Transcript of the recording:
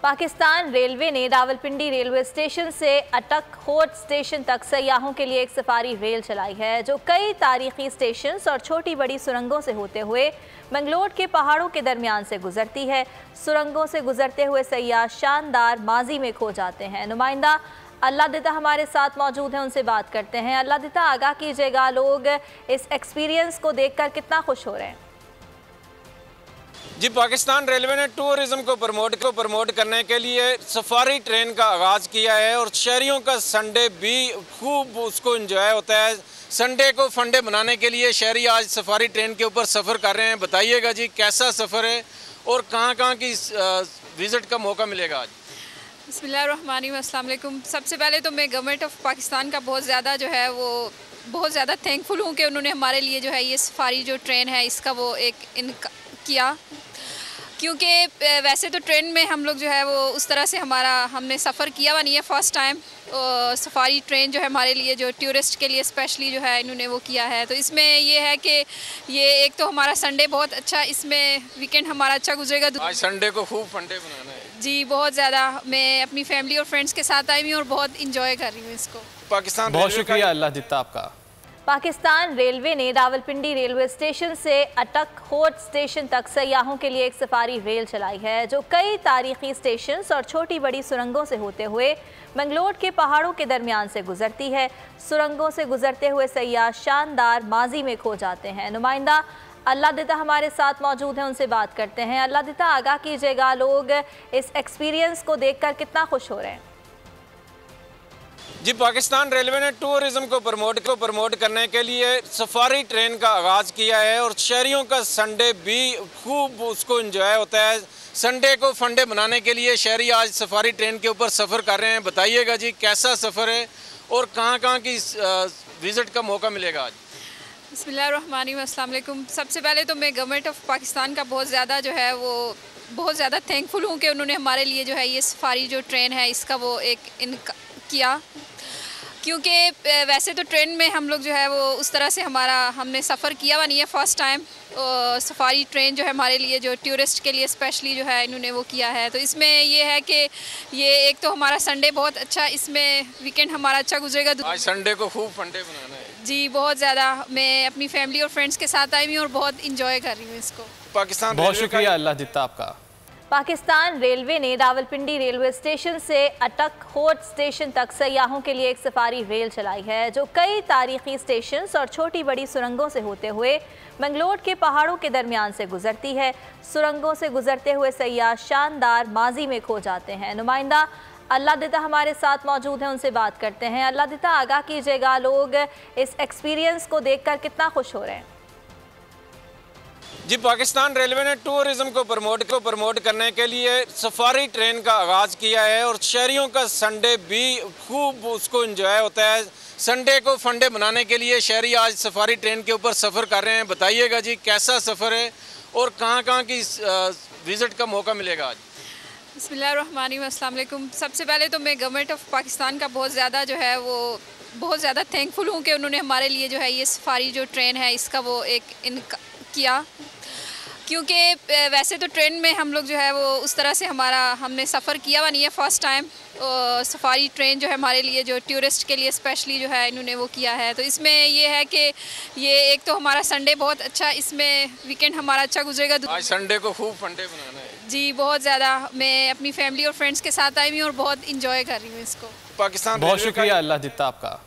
Pakistan railway ने Rawalpindi railway station से अटक होट स्टेशन तक सयाहों के लिए एक सफारी रेल चलाई है, जो कई तारीखी स्टेशन और छोटी बड़ी सुरंगों से होते हुए मंगलोट के पहाड़ों के दरमियान से गुजरती है। सुरंगों से गुजरते हुए सयाह शानदार माजी में खो जाते हैं। नुमाइंदा अल्लाह दिता हमारे साथ मौजूद हैं, उनसे बात करते हैं। अल्लाह दिता, आगाह कीजिएगा, लोग इस एक्सपीरियंस को देखकर कितना खुश हो रहे हैं? जी, पाकिस्तान रेलवे ने टूरिज्म को प्रमोट करने के लिए सफारी ट्रेन का आगाज़ किया है और शहरियों का संडे भी खूब उसको एंजॉय होता है। संडे को फंडे बनाने के लिए शहरी आज सफारी ट्रेन के ऊपर सफ़र कर रहे हैं। बताइएगा जी, कैसा सफ़र है और कहाँ की विज़िट का मौका मिलेगा आज? बिस्मिल्लाहिर्रहमानिर्रहीम, अस्सलाम वालेकुम। सबसे पहले तो मैं गवर्नमेंट ऑफ पाकिस्तान का बहुत ज़्यादा थैंकफुल हूँ कि उन्होंने हमारे लिए जो है ये सफारी जो ट्रेन है इसका वो एक किया, क्योंकि वैसे तो ट्रेन में हम लोग जो है वो उस तरह से हमने सफ़र किया हुआ नहीं है। फ़र्स्ट टाइम सफारी ट्रेन जो है हमारे लिए जो टूरिस्ट के लिए स्पेशली जो है इन्होंने वो किया है। तो इसमें ये है कि ये एक तो हमारा संडे बहुत अच्छा, इसमें वीकेंड हमारा अच्छा गुजरेगा। आज संडे को खूब फंडे बनाना है जी, बहुत ज़्यादा। मैं अपनी फैमिली और फ्रेंड्स के साथ आई हूँ और बहुत इंजॉय कर रही हूँ इसको। पाकिस्तान बहुत शुक्रिया अल्लाह दिता आपका। पाकिस्तान रेलवे ने रावलपिंडी रेलवे स्टेशन से अटक होट स्टेशन तक सयाहों के लिए एक सफारी रेल चलाई है, जो कई तारीखी स्टेशन और छोटी बड़ी सुरंगों से होते हुए मंगलोट के पहाड़ों के दरमियान से गुजरती है। सुरंगों से गुजरते हुए सयाह शानदार माजी में खो जाते हैं। नुमाइंदा अल्लाह दिता हमारे साथ मौजूद हैं, उनसे बात करते हैं। अल्लाह दिता, आगाह कीजिएगा, लोग इस एक्सपीरियंस को देखकर कितना खुश हो रहे हैं? जी, पाकिस्तान रेलवे ने टूरिज्म को प्रमोट करने के लिए सफारी ट्रेन का आगाज़ किया है और शहरियों का संडे भी खूब उसको एंजॉय होता है। संडे को फंडे बनाने के लिए शहरी आज सफारी ट्रेन के ऊपर सफ़र कर रहे हैं। बताइएगा जी, कैसा सफ़र है और कहाँ की विज़िट का मौका मिलेगा आज? बिस्मिल्लाहिर्रहमानिर्रहीम, अस्सलाम वालेकुम। सबसे पहले तो मैं गवर्नमेंट ऑफ पाकिस्तान का बहुत ज़्यादा थैंकफुल हूँ कि उन्होंने हमारे लिए जो है ये सफारी जो ट्रेन है इसका वो एक किया, क्योंकि वैसे तो ट्रेन में हम लोग जो है वो उस तरह से हमने सफ़र किया हुआ नहीं है। फ़र्स्ट टाइम सफारी ट्रेन जो है हमारे लिए जो टूरिस्ट के लिए स्पेशली जो है इन्होंने वो किया है। तो इसमें ये है कि ये एक तो हमारा संडे बहुत अच्छा, इसमें वीकेंड हमारा अच्छा गुजरेगा। आज संडे को खूब फंडे बनाना है जी, बहुत ज़्यादा। मैं अपनी फैमिली और फ्रेंड्स के साथ आई हूँ और बहुत इंजॉय कर रही हूँ इसको। पाकिस्तान बहुत शुक्रिया अल्लाह दिता आपका। पाकिस्तान रेलवे ने रावलपिंडी रेलवे स्टेशन से अटक होट स्टेशन तक सयाहों के लिए एक सफारी रेल चलाई है, जो कई तारीखी स्टेशन और छोटी बड़ी सुरंगों से होते हुए मंगलोट के पहाड़ों के दरमियान से गुजरती है। सुरंगों से गुजरते हुए सयाह शानदार माजी में खो जाते हैं। नुमाइंदा अल्लाह दिता हमारे साथ मौजूद हैं, उनसे बात करते हैं। अल्लाह दिता, आगाह कीजिएगा, लोग इस एक्सपीरियंस को देखकर कितना खुश हो रहे हैं? जी, पाकिस्तान रेलवे ने टूरिज्म को प्रमोट करने के लिए सफारी ट्रेन का आगाज़ किया है और शहरियों का संडे भी खूब उसको एंजॉय होता है। संडे को फंडे बनाने के लिए शहरी आज सफारी ट्रेन के ऊपर सफ़र कर रहे हैं। बताइएगा जी, कैसा सफ़र है और कहाँ की विज़िट का मौका मिलेगा आज? बिस्मिल्लाहिर्रहमानिर्रहीम, अस्सलाम वालेकुम। सबसे पहले तो मैं गवर्नमेंट ऑफ पाकिस्तान का बहुत ज़्यादा थैंकफुल हूँ कि उन्होंने हमारे लिए जो है ये सफारी जो ट्रेन है इसका वो एक किया, क्योंकि वैसे तो ट्रेन में हम लोग जो है वो उस तरह से हमने सफ़र किया हुआ नहीं है। फ़र्स्ट टाइम सफारी ट्रेन जो है हमारे लिए जो टूरिस्ट के लिए स्पेशली जो है इन्होंने वो किया है। तो इसमें ये है कि ये एक तो हमारा संडे बहुत अच्छा, इसमें वीकेंड हमारा अच्छा गुजरेगा। आज संडे को खूब फंडे बनाना है जी, बहुत ज़्यादा। मैं अपनी फैमिली और फ्रेंड्स के साथ आई हूँ और बहुत इंजॉय कर रही हूँ इसको। पाकिस्तान बहुत शुक्रिया अल्लाह दिता आपका।